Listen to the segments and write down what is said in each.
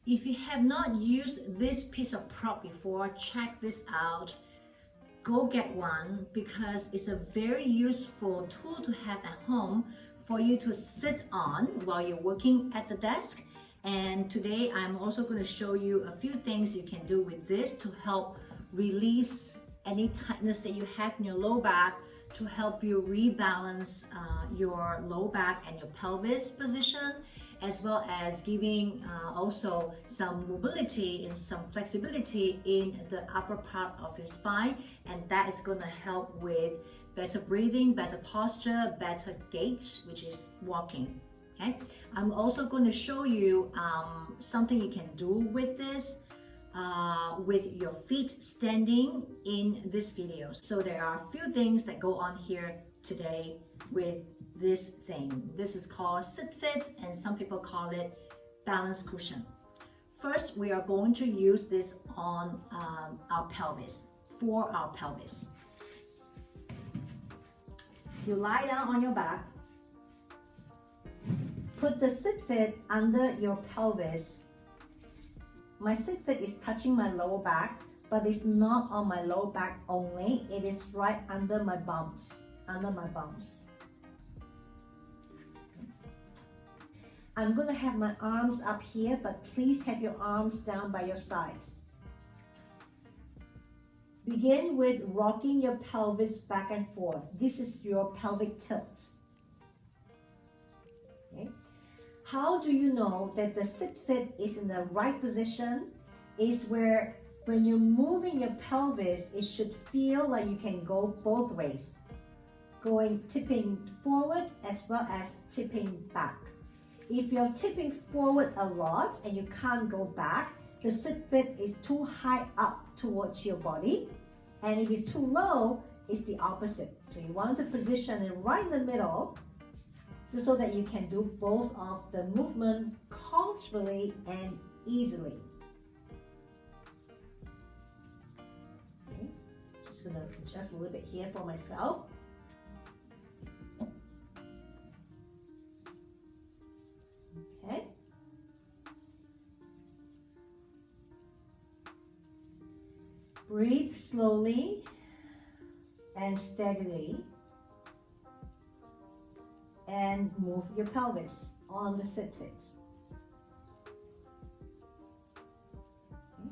If you have not used this piece of prop before, check this out. Go get one because it's a very useful tool to have at home for you to sit on while you're working at the desk. And today I'm also going to show you a few things you can do with this to help release any tightness that you have in your low back, to help you rebalance your low back and your pelvis position, as well as giving also some mobility and some flexibility in the upper part of your spine, and that is going to help with better breathing, better posture, better gait, which is walking. Okay, I'm also going to show you something you can do with this with your feet standing in this video. So there are a few things that go on here today with this thing. This is called sit fit, and some people call it balance cushion. First, we are going to use this on our pelvis, for our pelvis. You lie down on your back, put the sit fit under your pelvis. My sit fit is touching my lower back, but it's not on my lower back only. It is right under my bumps, I'm going to have my arms up here, but please have your arms down by your sides. Begin with rocking your pelvis back and forth. This is your pelvic tilt. Okay. How do you know that the sit fit is in the right position? Is where when you're moving your pelvis, it should feel like you can go both ways, tipping forward as well as tipping back. If you're tipping forward a lot and you can't go back, the sit fit is too high up towards your body, and if it's too low, it's the opposite. So you want to position it right in the middle, just so that you can do both of the movement comfortably and easily. Okay. Just gonna adjust a little bit here for myself. Okay. Breathe slowly and steadily, and move your pelvis on the sit fit. Okay.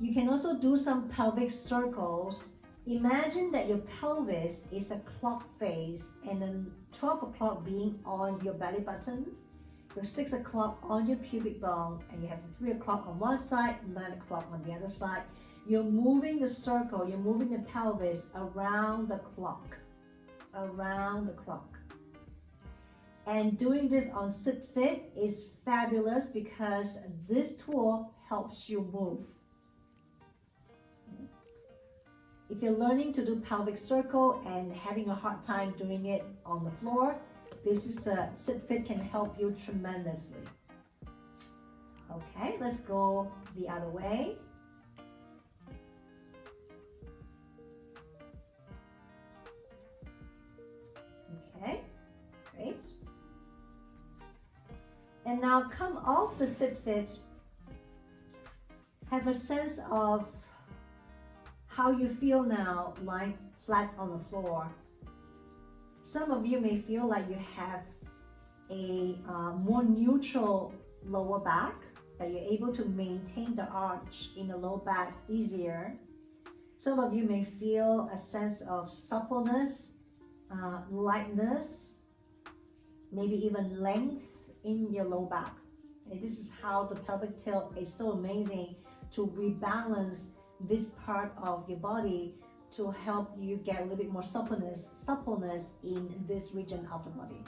You can also do some pelvic circles. Imagine that your pelvis is a clock face, and then 12 o'clock being on your belly button, your 6 o'clock on your pubic bone, and you have the 3 o'clock on one side, 9 o'clock on the other side. You're moving the circle, you're moving the pelvis around the clock, And doing this on sit fit is fabulous because this tool helps you move. If you're learning to do pelvic circle and having a hard time doing it on the floor, this is a sit fit can help you tremendously. Okay, let's go the other way. Okay, great. And now come off the sit fit. Have a sense of how you feel now, lying flat on the floor. Some of you may feel like you have a more neutral lower back, that you're able to maintain the arch in the low back easier. Some of you may feel a sense of suppleness, lightness, maybe even length in your low back. And this is how the pelvic tilt is so amazing to rebalance this part of your body to help you get a little bit more suppleness in this region of the body.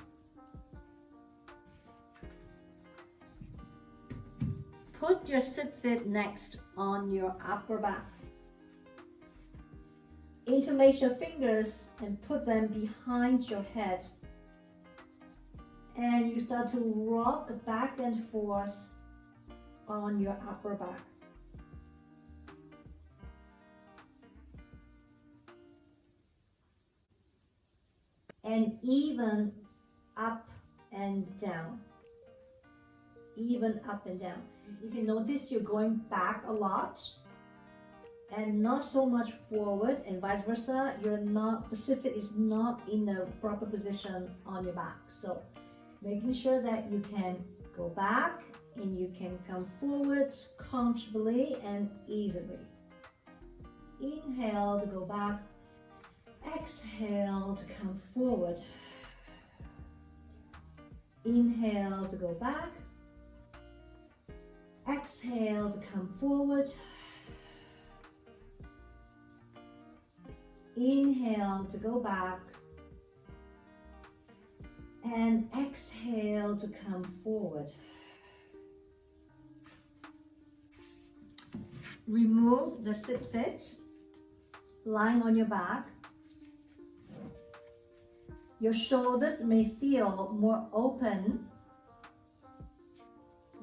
Put your sit fit next on your upper back. Interlace your fingers and put them behind your head. And you start to rock back and forth on your upper back. And even up and down. even up and down. If you notice you're going back a lot and not so much forward, and vice versa, the sit fit is not in the proper position on your back. So making sure that you can go back and you can come forward comfortably and easily. Inhale to go back, exhale to come forward. Inhale to go back, exhale to come forward. Inhale to go back and exhale to come forward. Remove the sit fit, lying on your back. Your shoulders may feel more open.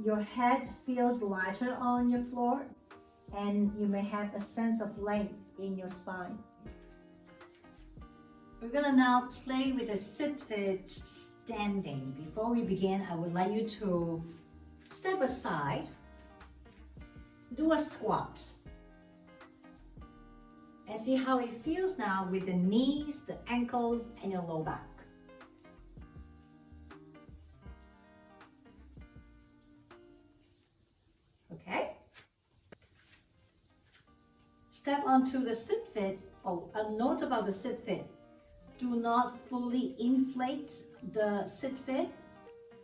Your head feels lighter on your floor, and you may have a sense of length in your spine. We're gonna now play with the sit fit standing. Before we begin, I would like you to step aside, do a squat, and see how it feels now with the knees, the ankles, and your low back. Okay? Step onto the sit fit. Oh, a note about the sit fit. Do not fully inflate the sit fit,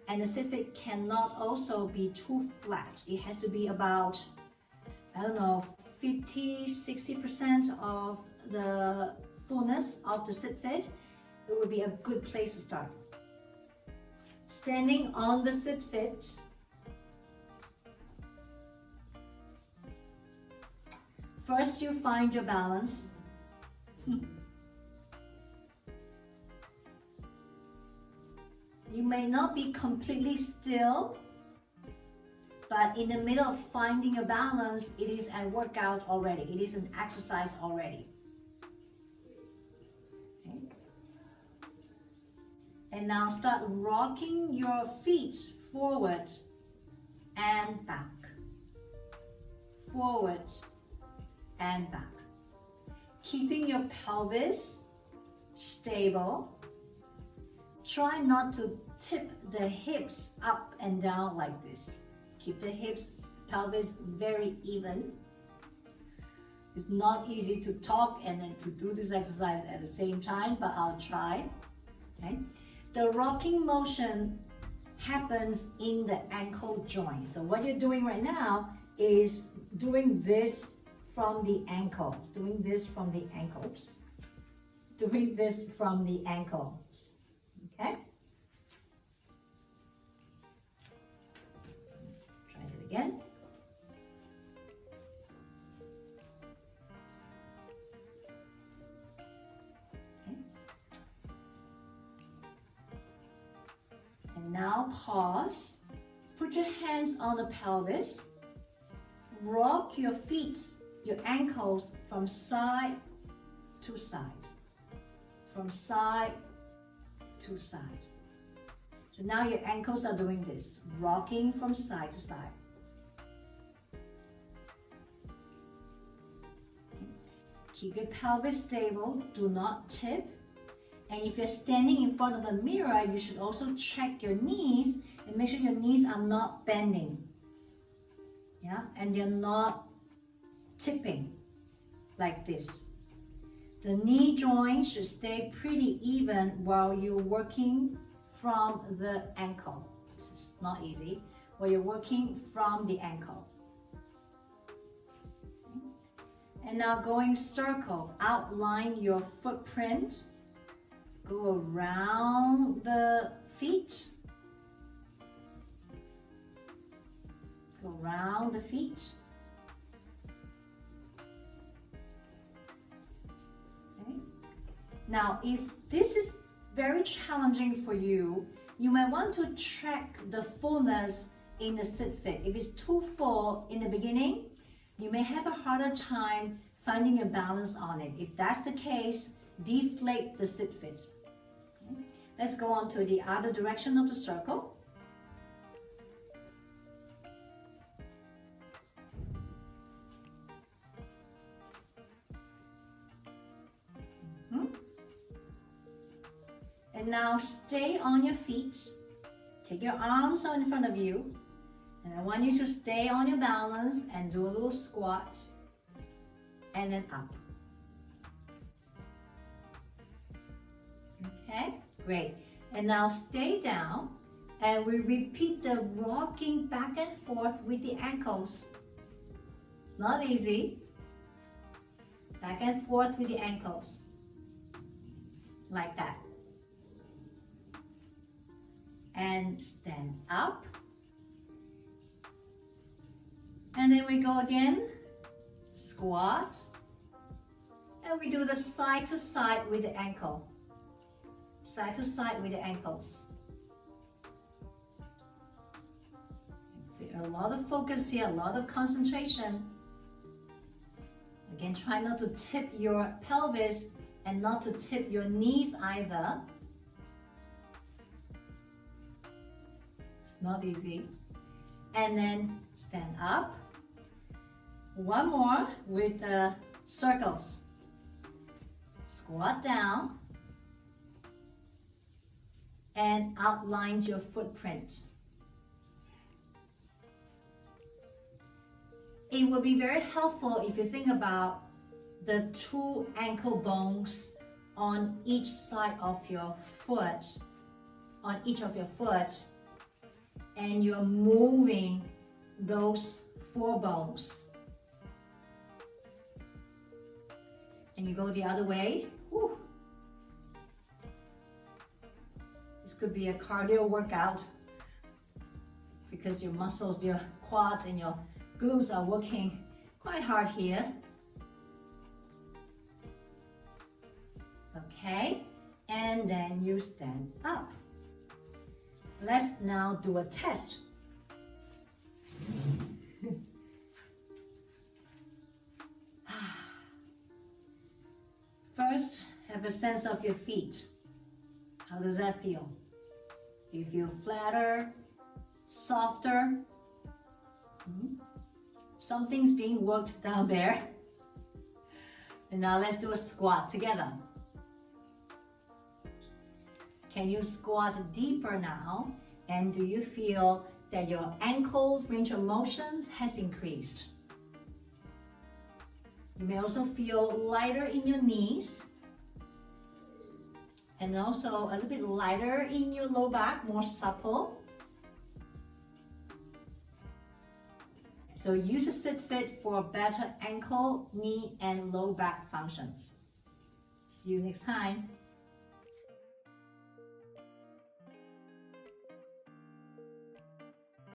and the sit fit cannot also be too flat. It has to be about, I don't know, 50-60% of the fullness of the sit fit. It would be a good place to start. Standing on the sit fit, first you find your balance. You may not be completely still, but in the middle of finding your balance, it is a workout already. It is an exercise already. Okay. And now start rocking your feet forward and back. Forward and back. Keeping your pelvis stable. Try not to tip the hips up and down like this. Keep the hips, pelvis very even. It's not easy to talk and then to do this exercise at the same time, but I'll try. Okay. The rocking motion happens in the ankle joint. So what you're doing right now is doing this from the ankle, doing this from the ankles, doing this from the ankles. Okay? Try it again. Okay. And now pause. Put your hands on the pelvis. Rock your feet, your ankles from side to side. From side to side. So now your ankles are doing this, rocking from side to side. Okay. Keep your pelvis stable, do not tip. And if you're standing in front of the mirror, you should also check your knees and make sure your knees are not bending. Yeah, and they're not tipping like this. The knee joints should stay pretty even while you're working from the ankle. This is not easy. While you're working from the ankle. Okay. And now going circle, outline your footprint. Go around the feet. Go around the feet. Now, if this is very challenging for you, you might want to check the fullness in the sit fit. If it's too full in the beginning, you may have a harder time finding a balance on it. If that's the case, deflate the sit fit. Okay. Let's go on to the other direction of the circle. And now stay on your feet. Take your arms out in front of you. And I want you to stay on your balance and do a little squat. And then up. Okay, great. And now stay down. And we repeat the rocking back and forth with the ankles. Not easy. Back and forth with the ankles. Like that. And stand up. And then we go again. Squat. And we do the side to side with the ankle. Side to side with the ankles. A lot of focus here, a lot of concentration. Again, try not to tip your pelvis and not to tip your knees either. It's not easy. And then stand up. One more with the circles. Squat down. And outline your footprint. It will be very helpful if you think about the two ankle bones on each side of your foot, on each of your foot, and you're moving those four bones. And you go the other way. Whew. This could be a cardio workout because your muscles, your quads and your glutes are working quite hard here. Okay, and then you stand up. Let's now do a test. First, have a sense of your feet. How does that feel? Do you feel flatter, softer? Something's being worked down there. And now let's do a squat together. Can you squat deeper now? And do you feel that your ankle range of motion has increased? You may also feel lighter in your knees. And also a little bit lighter in your low back, more supple. So use a sit fit for better ankle, knee, and low back functions. See you next time.